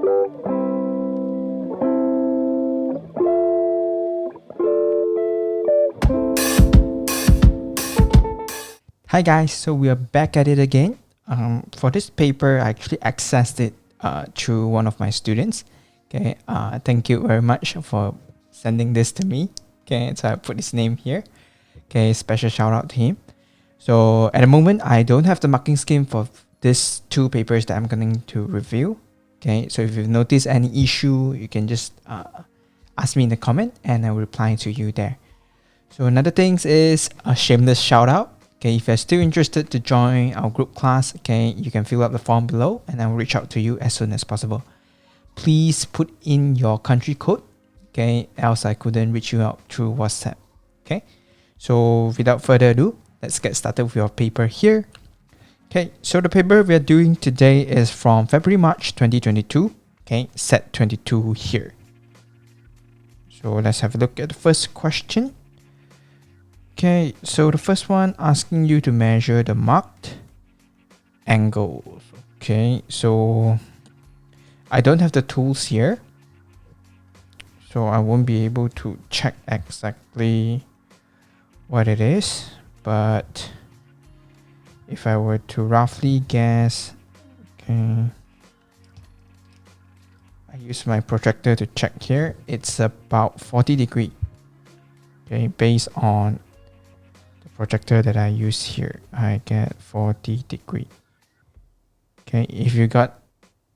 Hi guys, so we are back at it again. For this paper, I actually accessed it through one of my students. Okay, thank you very much for sending this to me. Okay, so I put his name here. Okay, special shout out to him. So at the moment, I don't have the marking scheme for these two papers that I'm going to review. Okay, so if you've noticed any issue, you can just ask me in the comment and I will reply to you there. So another thing is a shameless shout out. Okay, if you're still interested to join our group class, okay, you can fill up the form below and I will reach out to you as soon as possible. Please put in your country code, okay, else I couldn't reach you out through WhatsApp. Okay, so without further ado, let's get started with your paper here. Okay, so the paper we are doing today is from February-March 2022, okay, set 22 here. So let's have a look at the first question. Okay, so the first one asking you to measure the marked angles. Okay, so I don't have the tools here, so I won't be able to check exactly what it is, but if I were to roughly guess, okay, I use my projector to check here, it's about 40 degrees. Okay, based on projector that I use here, I get 40 degree. Okay, if you got,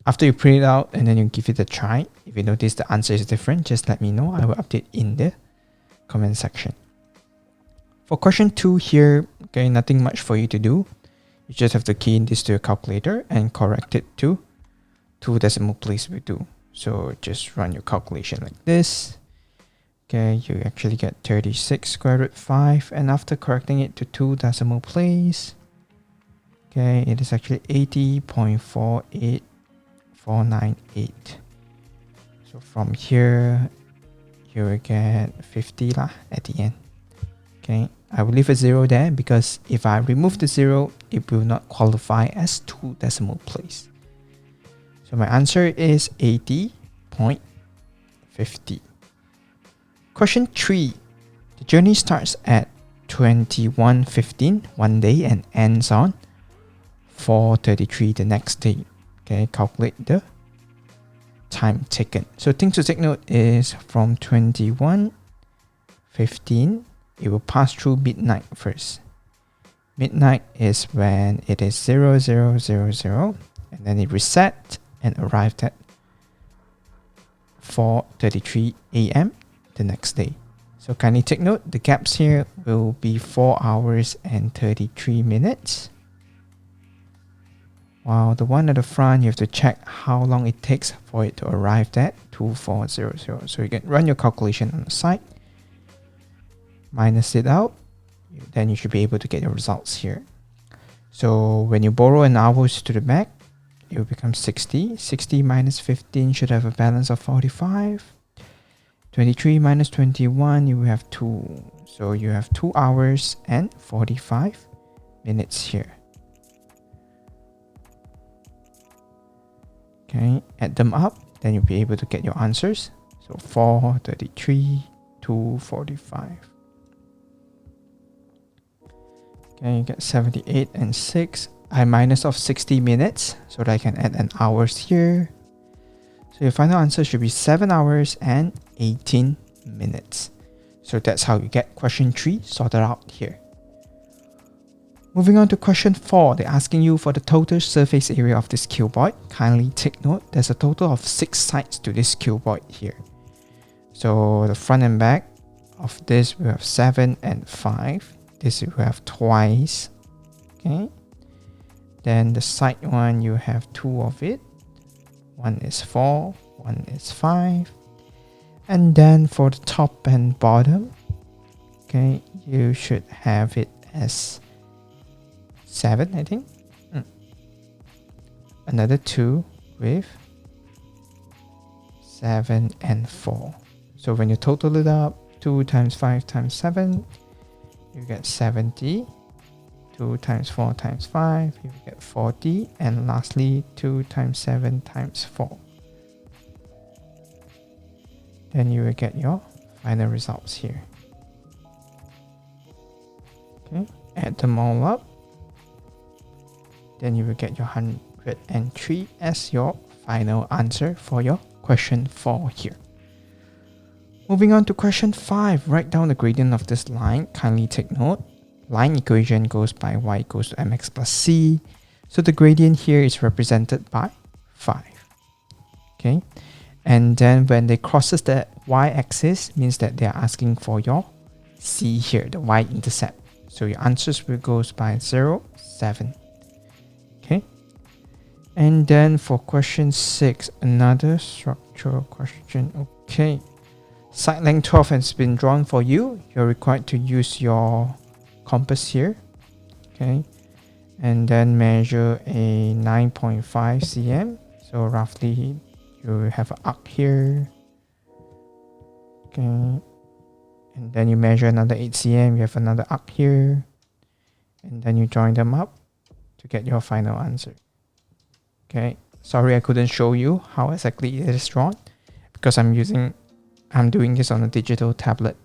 after you print it out and then you give it a try, if you notice the answer is different, just let me know. I will update in the comment section. For question 2 here, okay, nothing much for you to do. You just have to key in this to your calculator and correct it to 2 decimal place will do. So just run your calculation like this. Okay, you actually get 36 square root 5, and after correcting it to 2 decimal place, okay, it is actually 80.48498. So from here, you will get 50 lah at the end. Okay, I will leave a 0 there because if I remove the 0, it will not qualify as 2 decimal place. So my answer is 80.50. Question 3. The journey starts at 21:15 one day and ends on 4:33 the next day. Okay, calculate the time taken. So things to take note is from 21:15, it will pass through midnight first. Midnight is when it is 00:00 and then it reset and arrived at 4:33 a.m. the next day. So kindly take note, the gaps here will be 4 hours and 33 minutes. While the one at the front, you have to check how long it takes for it to arrive at 2400. So you can run your calculation on the side, minus it out, then you should be able to get your results here. So when you borrow an hours to the back, it will become 60. 60 minus 15 should have a balance of 45. 23 minus 21, you will have 2. So you have 2 hours and 45 minutes here. Okay, add them up, then you'll be able to get your answers. So 4, 33, 2, 45. Okay, you get 78 and 6. I minus off 60 minutes so that I can add an hours here. So your final answer should be 7 hours and 18 minutes. So that's how you get question 3 sorted out here. Moving on to question 4, they're asking you for the total surface area of this cuboid. Kindly take note, there's a total of 6 sides to this cuboid here. So the front and back of this we have 7 and 5. This we have twice. Okay. Then the side one you have 2 of it. One is 4, one is 5. And then for the top and bottom, okay, you should have it as 7, I think. Another 2 with 7 and 4. So when you total it up, 2 times 5 times 7, you get 70. 2 times 4 times 5, you get 40. And lastly, 2 times 7 times 4 then you will get your final results here. Okay, add them all up, then you will get your 103 as your final answer for your question 4 here. Moving on to question 5, write down the gradient of this line. Kindly take note, line equation goes by y equals to mx plus c. So the gradient here is represented by 5. Okay, and then when they crosses the y-axis, means that they are asking for your c here, the y-intercept. So your answers will goes by 0, 7. Okay, and then for question 6, another structural question. Okay, side length 12 has been drawn for you. You're required to use your compass here. Okay, and then measure a 9.5 cm. So roughly you have an arc here. Okay, and then you measure another 8 cm. You have another arc here, and then you join them up to get your final answer. Okay, sorry I couldn't show you how exactly it is drawn because I'm doing this on a digital tablet.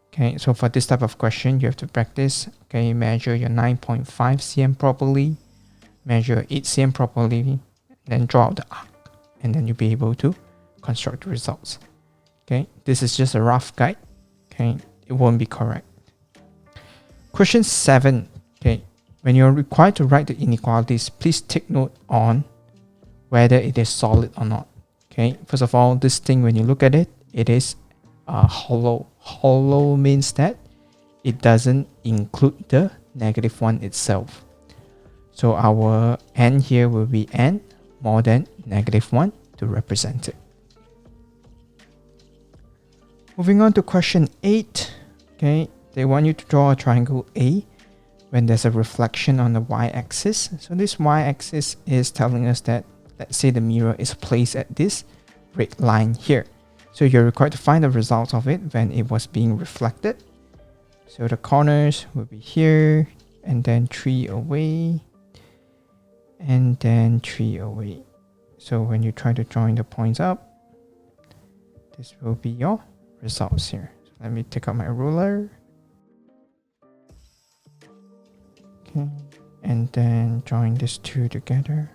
Okay, so for this type of question, you have to practice. Okay, measure your 9.5 cm properly, measure 8 cm properly, then draw out the arc, and then you'll be able to construct the results. Okay, this is just a rough guide. Okay, it won't be correct. Question 7. Okay, when you're required to write the inequalities, please take note on whether it is solid or not. Okay, first of all, this thing, when you look at it, it is hollow. Hollow means that it doesn't include the -1 itself. So our n here will be n more than -1 to represent it. Moving on to question 8. Okay, they want you to draw a triangle A when there's a reflection on the y-axis. So this y-axis is telling us that, let's say the mirror is placed at this red line here. So you're required to find the results of it when it was being reflected. So the corners will be here, and then 3 away, and then 3 away. So when you try to join the points up, this will be your results here. So let me take out my ruler. Okay, and then join these two together.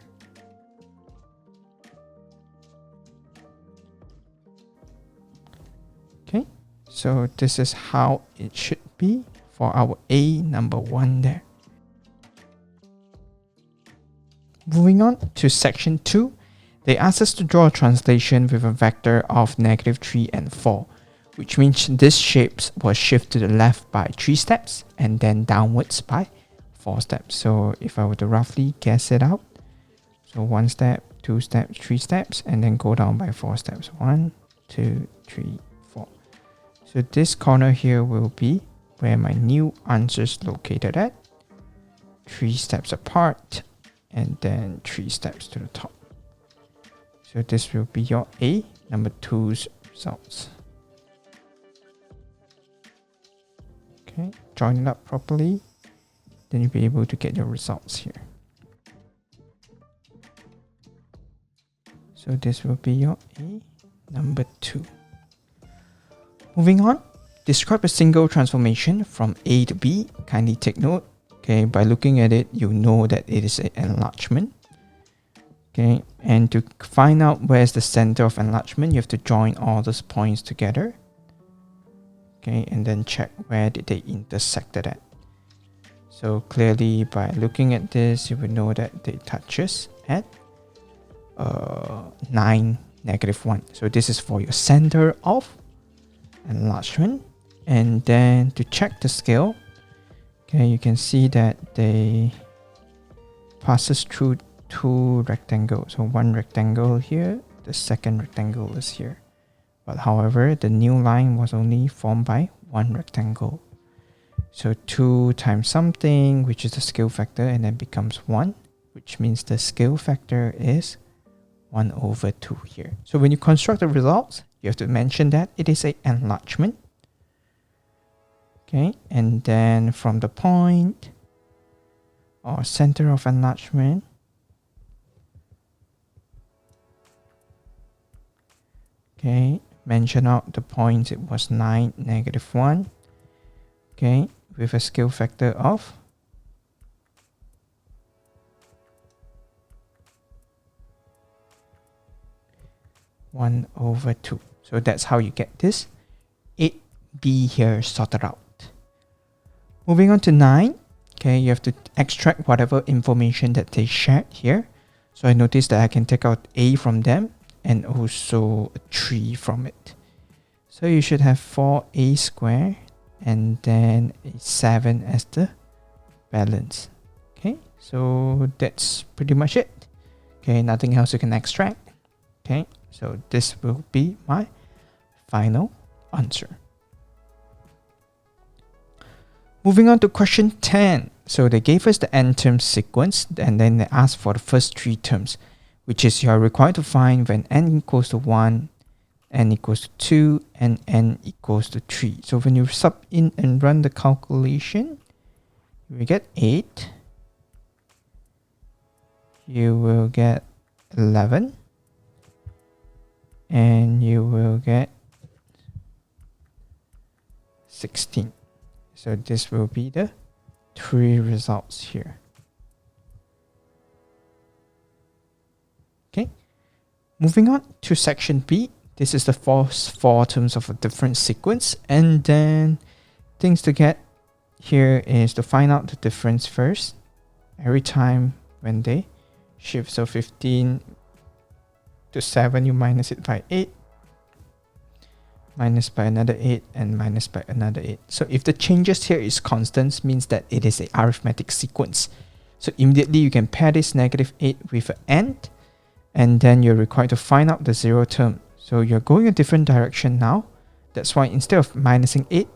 Okay, so this is how it should be for our A number 1 there. Moving on to section 2, they ask us to draw a translation with a vector of -3 and 4, which means this shape will shift to the left by 3 steps and then downwards by 4 steps. So if I were to roughly guess it out, so 1 step, 2 steps, 3 steps, and then go down by 4 steps. 1, 2, 3, 4. So this corner here will be where my new answer is located at. 3 steps apart, and then 3 steps to the top. So this will be your A number 2's results. Okay, join it up properly, then you'll be able to get your results here. So this will be your A number 2. Moving on, describe a single transformation from A to B. Kindly take note. Okay, by looking at it, you know that it is an enlargement. Okay, and to find out where's the center of enlargement, you have to join all those points together. Okay, and then check where did they intersect at. So clearly by looking at this, you will know that they touches at 9, -1. So this is for your center of enlargement. And then to check the scale, okay, you can see that they passes through 2 rectangles. So 1 rectangle here, the second rectangle is here. But however, the new line was only formed by 1 rectangle. So 2 times something, which is the scale factor, and then becomes 1, which means the scale factor is 1/2 here. So when you construct the results, you have to mention that it is an enlargement. Okay, and then from the point or center of enlargement, okay, mention out the points. It was 9, -1. Okay, with a scale factor of 1/2. So that's how you get this 8b here sorted out. Moving on to 9. Okay, you have to extract whatever information that they shared here. So I noticed that I can take out a from them and also a 3 from it. So you should have 4a squared and then a 7 as the balance. Okay, so that's pretty much it. Okay, nothing else you can extract. Okay, so this will be my final answer. Moving on to question 10. So they gave us the n-term sequence and then they asked for the first 3 terms, which is you are required to find when n equals to 1, n equals to 2, and n equals to 3. So when you sub in and run the calculation, you will get 8. You will get 11. And you will get 16. So this will be the 3 results here. Okay. Moving on to section B. This is the first 4 terms of a different sequence. And then things to get here is to find out the difference first. Every time when they shift. So 15 to 7, you minus it by 8. Minus by another 8 and minus by another 8. So if the changes here is constants, means that it is a arithmetic sequence. So immediately you can pair this -8 with an and, and then you're required to find out the 0 term. So you're going a different direction now. That's why instead of minusing 8,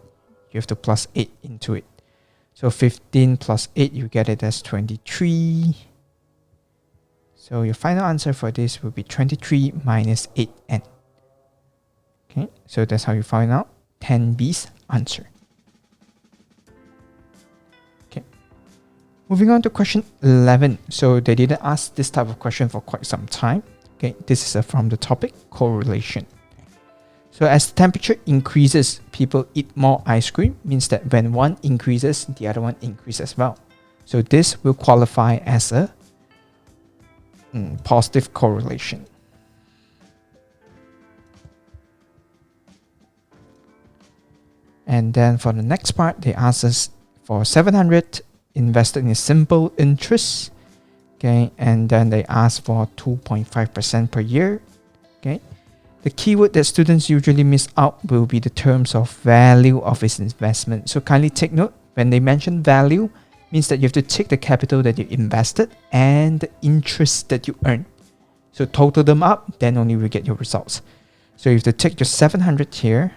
you have to plus 8 into it. So 15 plus 8, you get it as 23. So your final answer for this will be 23 minus 8n. Okay, so that's how you find out 10b's answer. Okay, moving on to question 11. So they didn't ask this type of question for quite some time. Okay, this is from the topic correlation. So as the temperature increases, people eat more ice cream, means that when one increases, the other one increases as well. So this will qualify as a positive correlation. And then for the next part, they ask us for 700 invested in a simple interest. Okay, and then they ask for 2.5% per year. Okay, the keyword that students usually miss out will be the terms of value of its investment. So kindly take note, when they mention value, means that you have to take the capital that you invested and the interest that you earn. So total them up, then only we get your results. So you have to take your 700 here,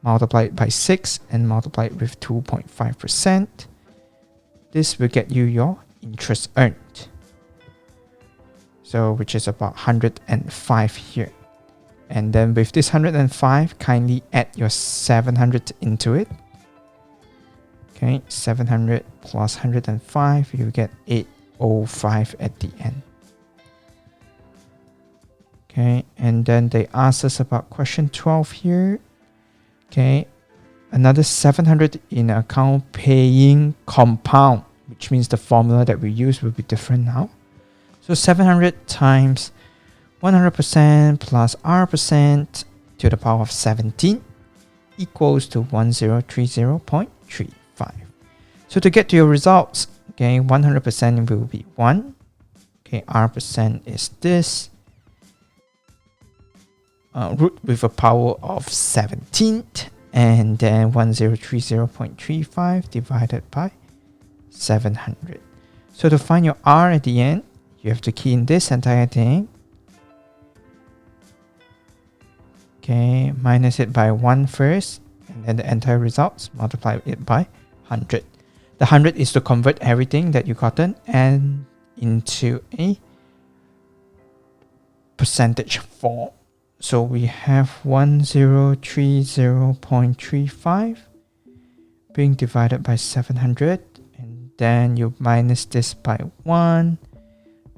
multiply it by 6 and multiply it with 2.5%. This will get you your interest earned. So which is about 105 here. And then with this 105, kindly add your 700 into it. Okay, 700 plus 105, you get 805 at the end. Okay, and then they ask us about question 12 here. Okay, another 700 in account paying compound, which means the formula that we use will be different now. So 700 times 100% plus R% to the power of 17 equals to 1030.35. So to get to your results, okay, 100% will be 1. Okay, R% is this. Root with a power of 17, and then 1030.35 divided by 700. So to find your R at the end, you have to key in this entire thing. Okay, minus it by 1 first, and then the entire results, multiply it by 100. The 100 is to convert everything that you gotten and into a percentage form. So we have 1030.35 being divided by 700, and then you minus this by 1,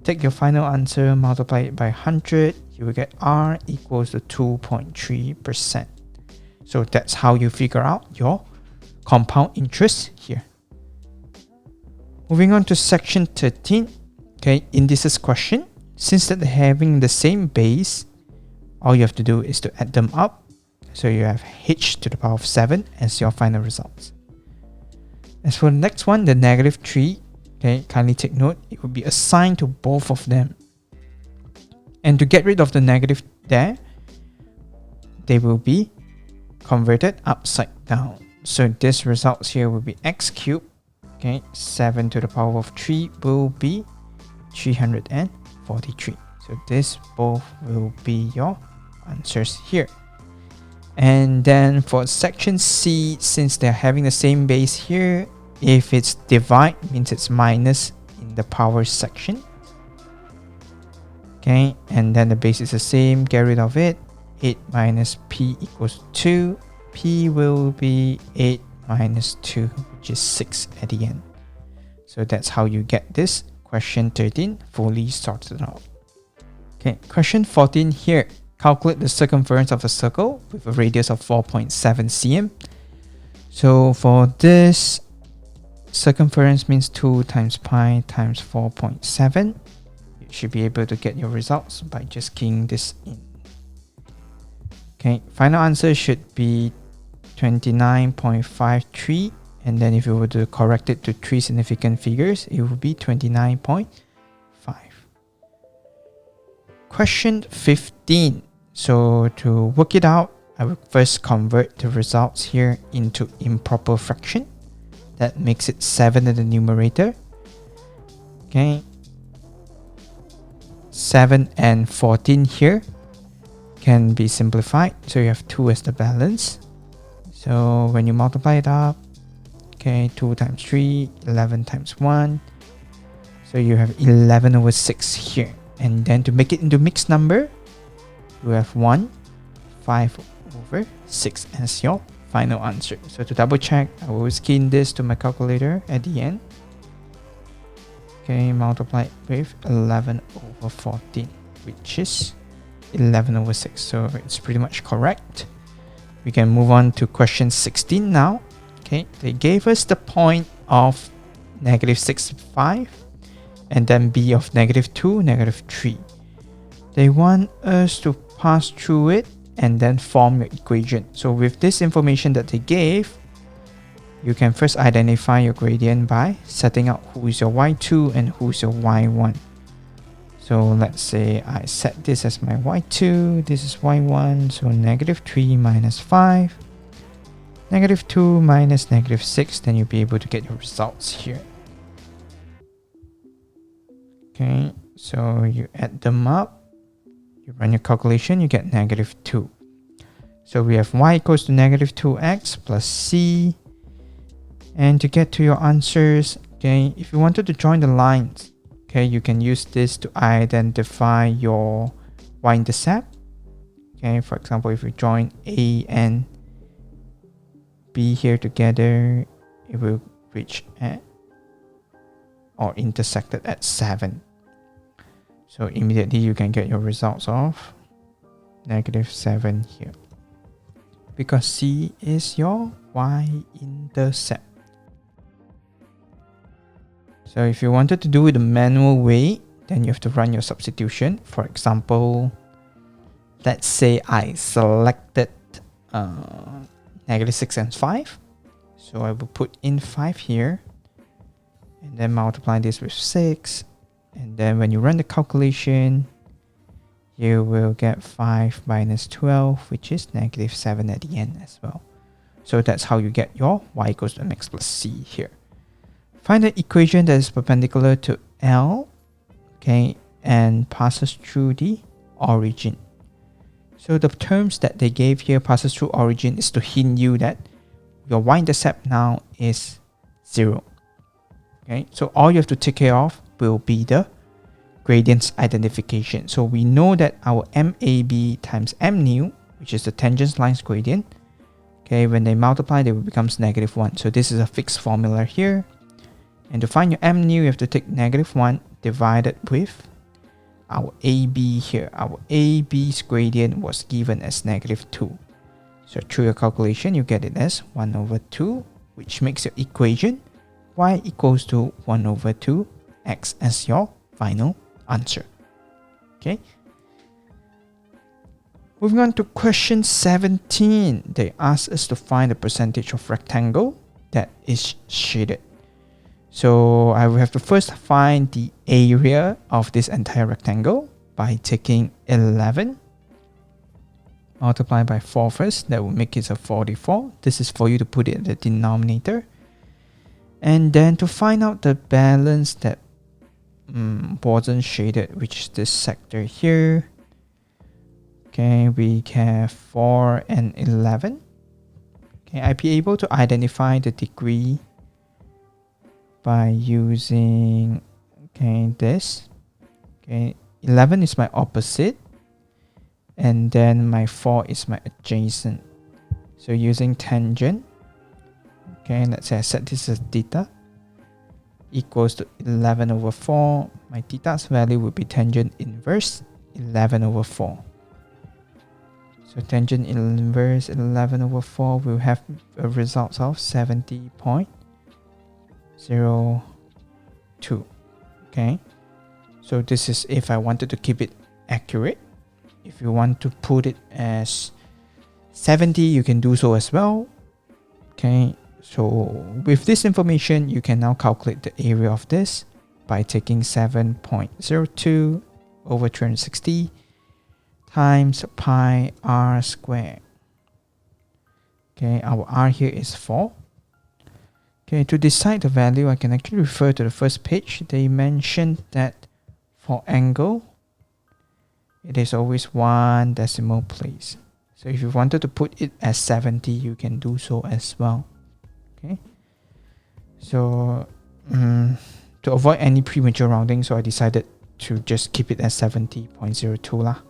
take your final answer, multiply it by 100, you will get R equals to 2.3%. So that's how you figure out your compound interest here. Moving on to section 13. Okay, in this question, since that they're having the same base, all you have to do is to add them up. So you have h to the power of 7 as your final results. As for the next one, the negative 3, okay, kindly take note, it will be assigned to both of them. And to get rid of the negative there, they will be converted upside down. So this results here will be x cubed. Okay, 7 to the power of 3 will be 343. So this both will be your answers here. And then for section C, since they're having the same base here, if it's divide, means it's minus in the power section. Okay, and then the base is the same, get rid of it. 8 minus p equals 2. P will be 8 minus 2, which is 6 at the end. So that's how you get this question 13 fully sorted out. Okay, question 14 here. Calculate the circumference of a circle with a radius of 4.7 cm. So for this, circumference means 2 times pi times 4.7. You should be able to get your results by just keying this in. Okay, final answer should be 29.53, and then if you were to correct it to 3 significant figures, it would be 29.5. Question 15. So to work it out, I will first convert the results here into improper fraction. That makes it 7 in the numerator. Okay, 7 and 14 here can be simplified, so you have 2 as the balance. So when you multiply it up, okay, 2 times 3, 11 times 1. So you have 11 over 6 here. And then to make it into mixed number, you have 1, 5 over 6 as your final answer. So to double check, I will key in this to my calculator at the end. Okay, multiply it with 11 over 14, which is 11 over 6. So it's pretty much correct. We can move on to question 16 now. Okay, they gave us the point of negative 65 and then b of negative 2, negative 3. They want us to pass through it and then form your equation. So with this information that they gave, you can first identify your gradient by setting out who is your y2 and who is your y1. So let's say I set this as my y2, this is y1, so negative 3 minus 5, negative 2 minus negative 6, then you'll be able to get your results here. Okay, so you add them up, you run your calculation, you get negative 2. So we have y equals to negative 2x plus c. And to get to your answers, okay, if you wanted to join the lines, okay, you can use this to identify your y-intercept. Okay, for example, if you join A and B here together, it will reach at or intersected at 7. So immediately you can get your results of negative 7 here, because C is your y-intercept. So if you wanted to do it the manual way, then you have to run your substitution. For example, let's say I selected negative 6 and 5. So I will put in 5 here and then multiply this with 6. And then when you run the calculation, you will get 5 minus 12, which is negative 7 at the end as well. So that's how you get your y equals to mx plus c here. Find the equation that is perpendicular to L, okay, and passes through the origin. So the terms that they gave here passes through origin is to hint you that your y-intercept now is 0. Okay, so all you have to take care of will be the gradients identification. So we know that our MAB times MNu, which is the tangent line's gradient, okay, when they multiply, they will becomes negative 1. So this is a fixed formula here. And to find your MNu, you have to take negative 1 divided with our AB here. Our AB's gradient was given as -2. So through your calculation, you get it as 1/2, which makes your equation y equals to 1/2 x as your final answer. Okay. Moving on to question 17. They ask us to find the percentage of rectangle that is shaded. So I will have to first find the area of this entire rectangle by taking 11 multiplied by 4 first. That will make it a 44. This is for you to put it in the denominator. And then to find out the balance that wasn't shaded, which is this sector here. Okay, we have 4 and 11. Okay, I'll be able to identify the degree by using this. Okay, 11 is my opposite, and then my 4 is my adjacent. So using tangent, okay, let's say I set this as theta equals to 11/4. My theta's value would be tangent inverse 11/4. So tangent inverse 11/4 will have a result of 70.02. Okay, so this is if I wanted to keep it accurate. If you want to put it as 70, you can do so as well. Okay, so with this information, you can now calculate the area of this by taking 7.02 over 360 times pi r squared. Okay, our r here is 4. Okay, to decide the value, I can actually refer to the first page. They mentioned that for angle, it is always 1 decimal place. So if you wanted to put it as 70, you can do so as well. Okay, so to avoid any premature rounding, so I decided to just keep it as 70.02 lah.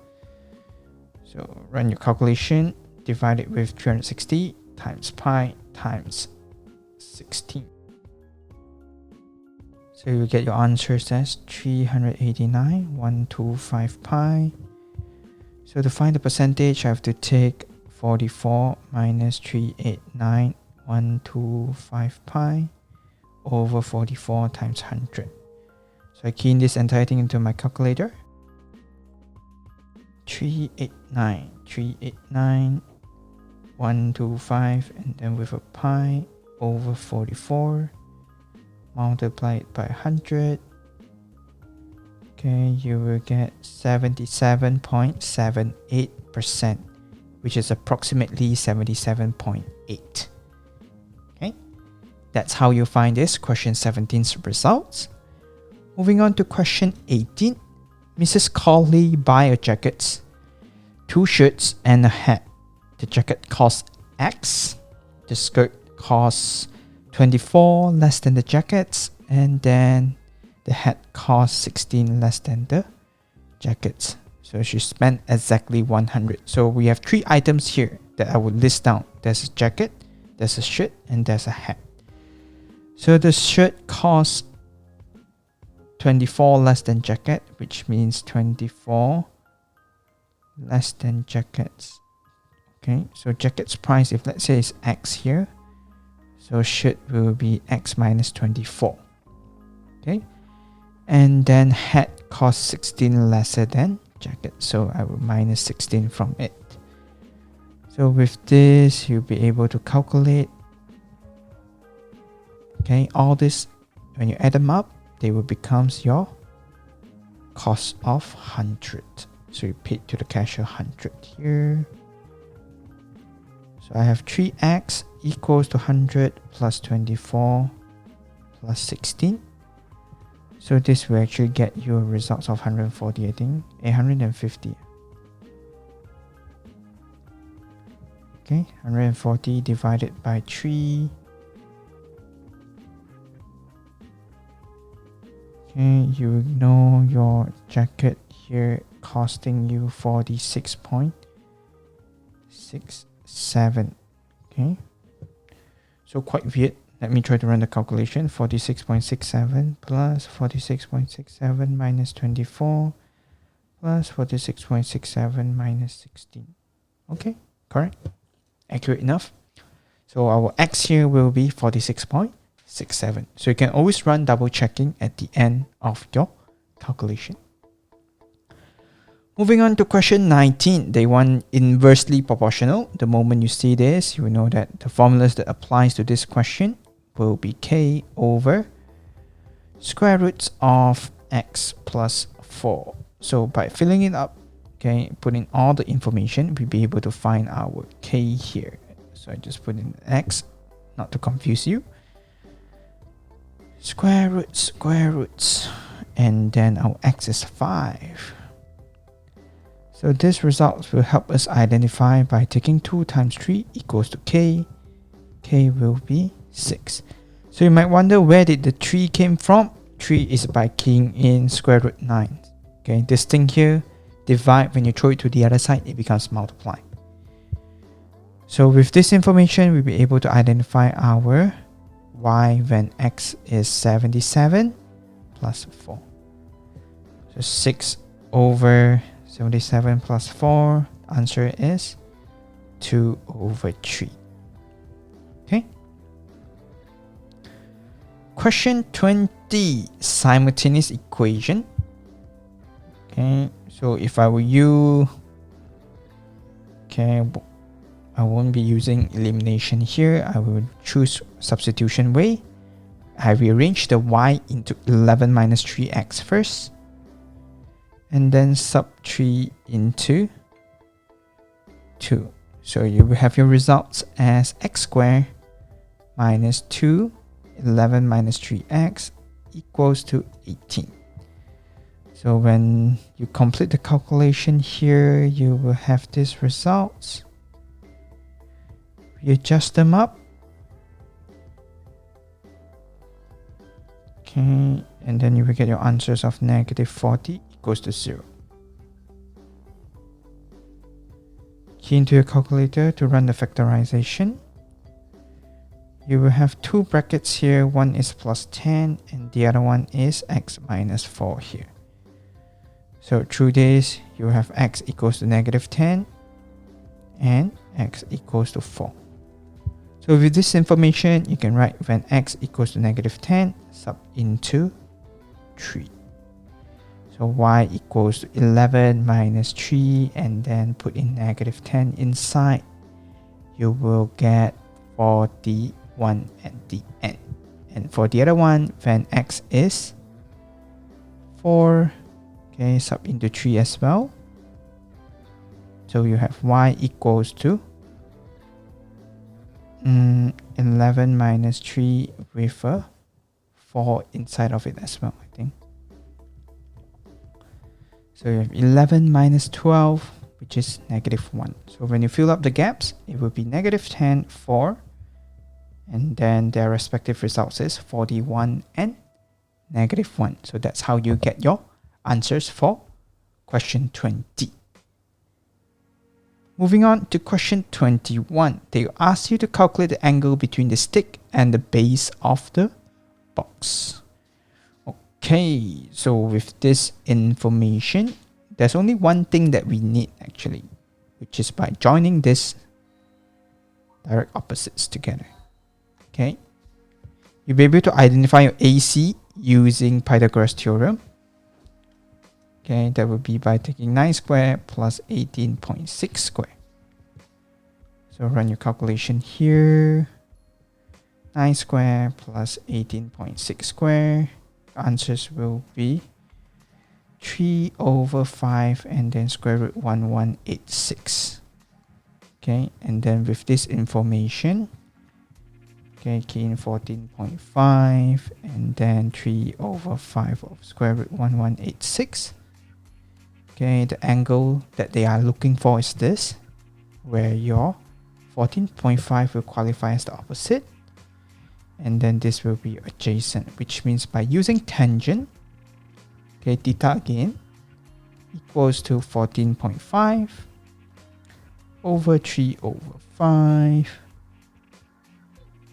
So run your calculation, divide it with 360 times pi times 16. So you get your answers as 389,125 pi. So to find the percentage, I have to take 44 minus 389,125 pi over 44 times 100. So I key in this entire thing into my calculator. 389,125, and then with a pi over 44, multiply it by 100. Okay, you will get 77.78%, which is approximately 77.8. Okay, that's how you find this question 17's results. Moving on to question 18. Mrs. Colley buy a jacket, 2 shirts and a hat. The jacket costs X. The skirt costs 24 less than the jackets, and then the hat costs 16 less than the jackets. So she spent exactly 100. So we have 3 items here that I would list down. There's a jacket, there's a shirt, and there's a hat. So the shirt costs 24 less than jacket, which means 24 less than jackets. Okay, so jacket's price, if let's say is X here, so shirt will be X minus 24. Okay, and then hat costs 16 lesser than jacket, so I will minus 16 from it. So with this, you'll be able to calculate. Okay, all this, when you add them up, they will becomes your cost of 100. So you paid to the cashier 100 here. So I have 3x equals to 100 plus 24 plus 16. So this will actually get you a result of 140, I think, 850. Okay, 140 divided by 3. Okay, you know your jacket here costing you 46.67. Okay, so quite weird. Let me try to run the calculation. 46.67 plus 46.67 minus 24 plus 46.67 minus 16. Okay, correct. Accurate enough. So our x here will be 46.67. So you can always run double checking at the end of your calculation. Moving on to question 19, they want inversely proportional. The moment you see this, you will know that the formulas that applies to this question will be k over square roots of x plus 4. So by filling it up, okay, putting all the information, we'll be able to find our k here. So I just put in x, not to confuse you. Square roots, and then our x is 5. So this result will help us identify by taking 2 times 3 equals to k. K will be 6. So you might wonder, where did the 3 came from? 3 is by keying in square root 9. Okay, this thing here, divide, when you throw it to the other side, it becomes multiply. So with this information, we'll be able to identify our y when x is 77 plus 4. So 6 over 77 plus 4, answer is 2 over 3. Okay. Question 20, simultaneous equation. Okay, so if I were you, okay, I won't be using elimination here. I will choose substitution way. I rearrange the y into 11 minus 3x first, and then sub 3 into 2. So you will have your results as x squared minus 2, 11 minus 3x equals to 18. So when you complete the calculation here, you will have these results. We adjust them up. Okay, and then you will get your answers of negative 40 equals to 0. Key into your calculator to run the factorization. You will have 2 brackets here. One is plus 10 and the other one is x minus 4 here. So through this, you have x equals to negative 10 and x equals to 4. So with this information, you can write when x equals to negative 10, sub into 3. So y equals to 11 minus 3, and then put in negative 10 inside. You will get 41 at the end. And for the other one, when x is 4, okay, sub into 3 as well. So you have y equals to 11 minus 3 with a 4 inside of it as well, I think. So you have 11 minus 12, which is negative 1. So when you fill up the gaps, it will be negative 10, 4. And then their respective results is 41 and negative 1. So that's how you get your answers for question 20. Moving on to question 21. They ask you to calculate the angle between the stick and the base of the box. Okay, so with this information, there's only one thing that we need actually, which is by joining this direct opposites together. Okay, you'll be able to identify your AC using Pythagoras theorem. Okay, that would be by taking 9 squared plus 18.6 squared. So run your calculation here. 9 squared plus 18.6 squared. Answers will be 3 over 5 and then square root 1186. Okay, and then with this information, okay, key in 14.5 and then 3 over 5 of square root 1186. Okay, the angle that they are looking for is this, where your 14.5 will qualify as the opposite, and then this will be adjacent, which means by using tangent, okay, theta again equals to 14.5 over 3 over 5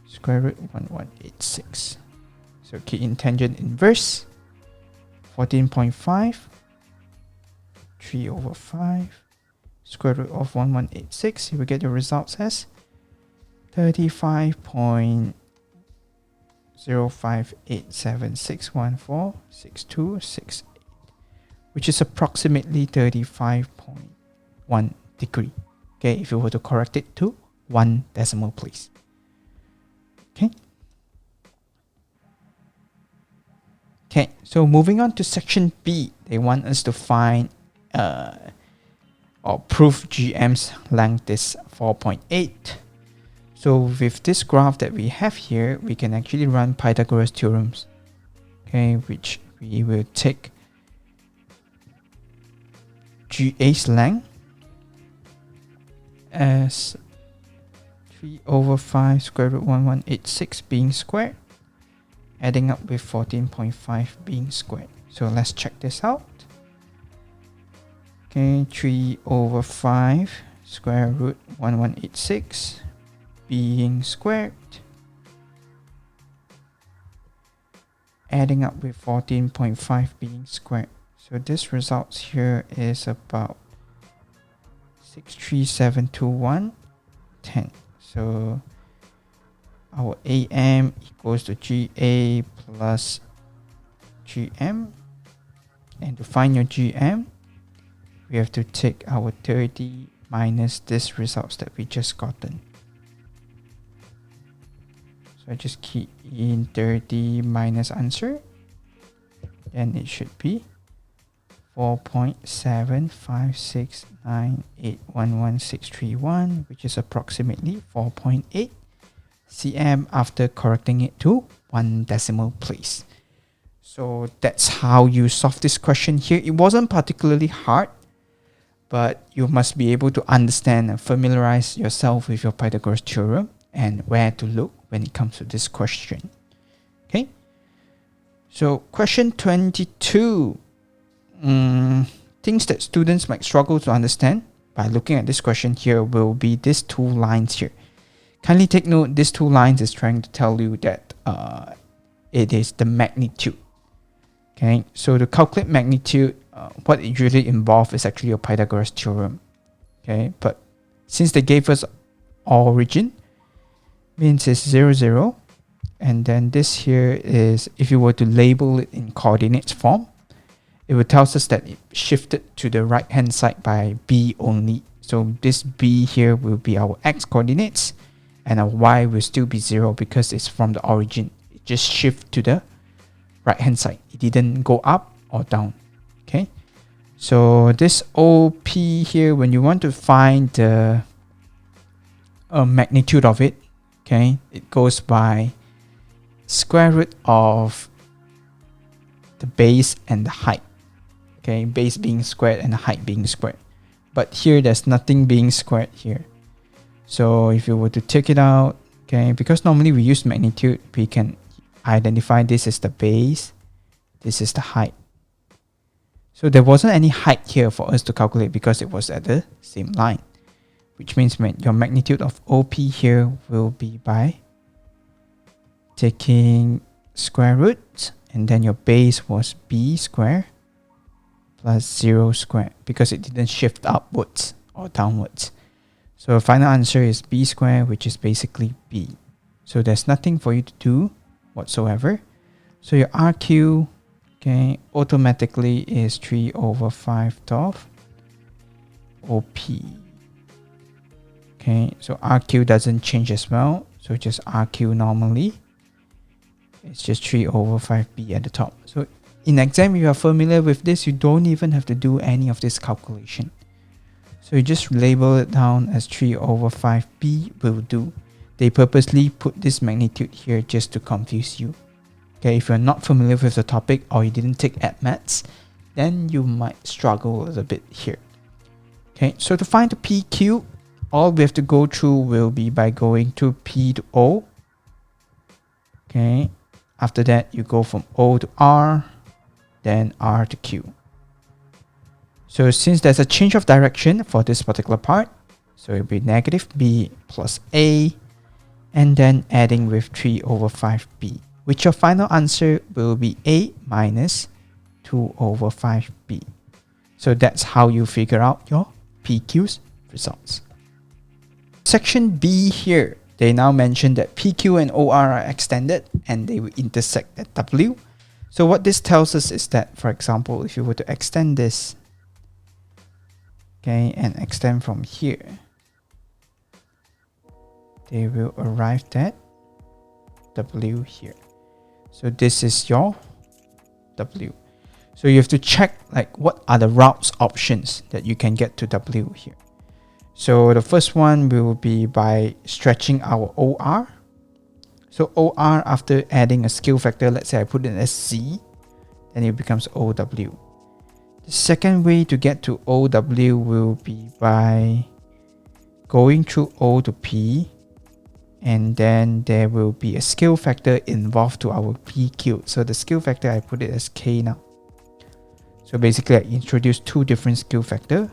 square root 1186. So key in tangent inverse 14.5 3 over 5 square root of 1186. You will get the results as 35.05876146268, which is approximately 35.1 degree. Okay, if you were to correct it to 1 decimal place. Okay. Okay, so moving on to section B, they want us to find or prove GM's length is 4.8. So with this graph that we have here, we can actually run Pythagoras theorems, okay, which we will take GA's length as 3 over 5 square root 1186 being squared, adding up with 14.5 being squared. So let's check this out. Okay, 3 over 5 square root 1186 being squared, adding up with 14.5 being squared. So this results here is about 6372110. So our AM equals to GA plus GM, and to find your GM, we have to take our 30 minus this results that we just gotten. So I just key in 30 minus answer, then it should be 4.7569811631, which is approximately 4.8 cm after correcting it to 1 decimal place. So that's how you solve this question here. It wasn't particularly hard, but you must be able to understand and familiarize yourself with your Pythagoras theorem and where to look when it comes to this question. Okay, so question 22. Things that students might struggle to understand by looking at this question here will be these two lines here. Kindly take note, these two lines is trying to tell you that it is the magnitude. Okay, so to calculate magnitude, what it usually involves is actually a Pythagoras theorem. Okay, but since they gave us origin, means it's 0, 0, and then this here is, if you were to label it in coordinates form, it will tell us that it shifted to the right hand side by b only. So this b here will be our x coordinates, and our y will still be 0 because it's from the origin. It just shifted to the right hand side. It didn't go up or down. Okay, so this OP here, when you want to find the magnitude of it, okay, it goes by square root of the base and the height. Okay, base being squared and the height being squared. But here there's nothing being squared here. So if you were to take it out, okay, because normally we use magnitude, we can identify this as the base, this is the height. So there wasn't any height here for us to calculate because it was at the same line, which means your magnitude of OP here will be by taking square root, and then your base was b squared plus 0 squared because it didn't shift upwards or downwards. So the final answer is b squared, which is basically b. So there's nothing for you to do whatsoever. So your RQ, okay, automatically is 3 over 5 of OP. Okay, so RQ doesn't change as well. So just RQ normally. It's just 3 over 5b at the top. So in exam, if you are familiar with this, you don't even have to do any of this calculation. So you just label it down as 3 over 5b will do. They purposely put this magnitude here just to confuse you. Okay, if you're not familiar with the topic or you didn't take Add Maths, then you might struggle a little bit here. Okay, so to find the PQ, all we have to go through will be by going to P to O. Okay, after that you go from O to R, then R to Q. So since there's a change of direction for this particular part, so it'll be negative b plus a, and then adding with 3 over 5b, which your final answer will be a minus 2 over 5b. So that's how you figure out your PQ's results. Section B here, they now mention that PQ and OR are extended and they will intersect at W. So what this tells us is that, for example, if you were to extend this, okay, and extend from here, they will arrive at W here. So this is your W. So you have to check like what are the routes options that you can get to W here. So the first one will be by stretching our OR. So OR, after adding a scale factor, let's say I put it as Z, then it becomes OW. The second way to get to OW will be by going through O to P, and then there will be a scale factor involved to our PQ. So the scale factor, I put it as K now. So basically I introduce two different scale factor,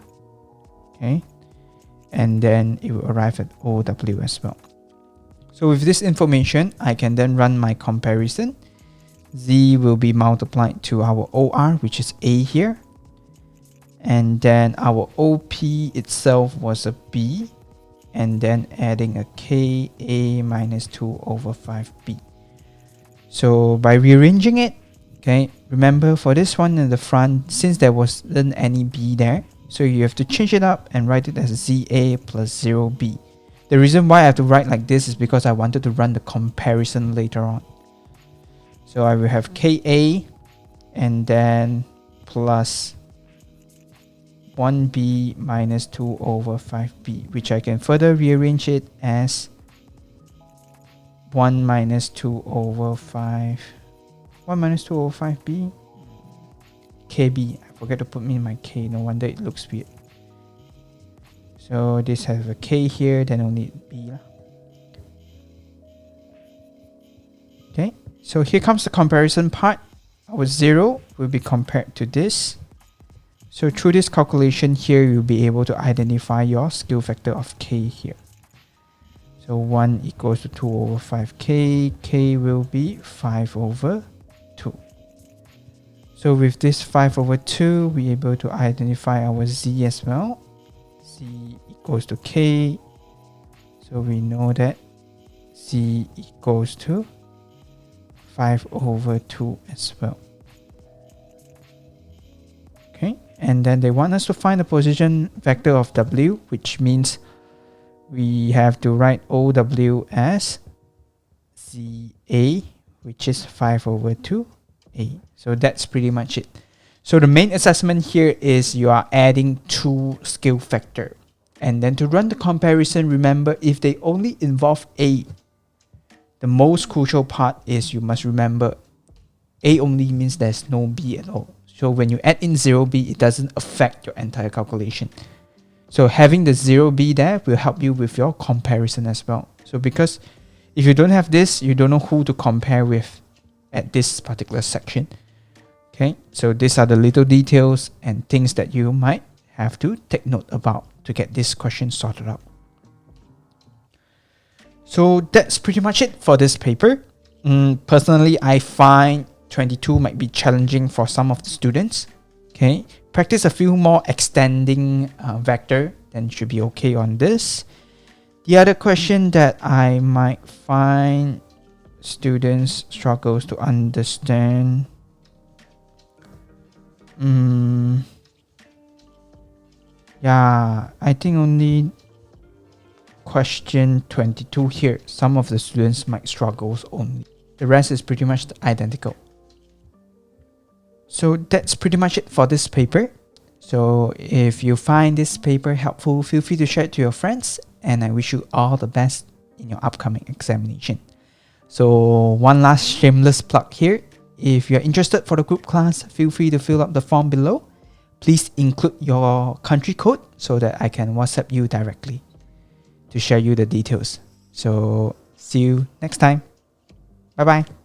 okay, and then it will arrive at OW as well. So with this information, I can then run my comparison. Z will be multiplied to our OR, which is A here. And then our OP itself was a B. And then adding a K, A minus 2 over 5B. So by rearranging it, okay, remember for this one in the front, since there wasn't any B there, so you have to change it up and write it as ZA plus 0B. The reason why I have to write like this is because I wanted to run the comparison later on. So I will have KA and then plus 1B minus 2 over 5B, which I can further rearrange it as 1 minus 2 over 5. 1 minus 2 over 5B. KB. I forget to put me in my K. No wonder it looks weird. So this has a K here, then only B. Okay, so here comes the comparison part. Our 0 will be compared to this. So through this calculation here, you'll be able to identify your scale factor of K here. So 1 equals to 2 over 5K. K will be 5 over 2. So with this 5 over 2, we're able to identify our Z as well. Z equals to K. So we know that Z equals to 5 over 2 as well. Okay, and then they want us to find the position vector of W, which means we have to write OW as ZA, which is 5 over 2A. So that's pretty much it. So the main assessment here is you are adding two scale factor. And then to run the comparison, remember if they only involve A, the most crucial part is you must remember A only means there's no B at all. So when you add in 0B, it doesn't affect your entire calculation. So having the 0B there will help you with your comparison as well. So because if you don't have this, you don't know who to compare with at this particular section. Okay, so these are the little details and things that you might have to take note about to get this question sorted out. So that's pretty much it for this paper. Personally, I find 22 might be challenging for some of the students. Okay, practice a few more extending vector, then should be okay on this. The other question that I might find students struggles to understand, yeah, I think only question 22 here, some of the students might struggle only. The rest is pretty much identical. So that's pretty much it for this paper. So if you find this paper helpful, feel free to share it to your friends, and I wish you all the best in your upcoming examination. So one last shameless plug here. If you're interested for the group class, feel free to fill up the form below. Please include your country code so that I can WhatsApp you directly to share you the details. So see you next time. Bye bye.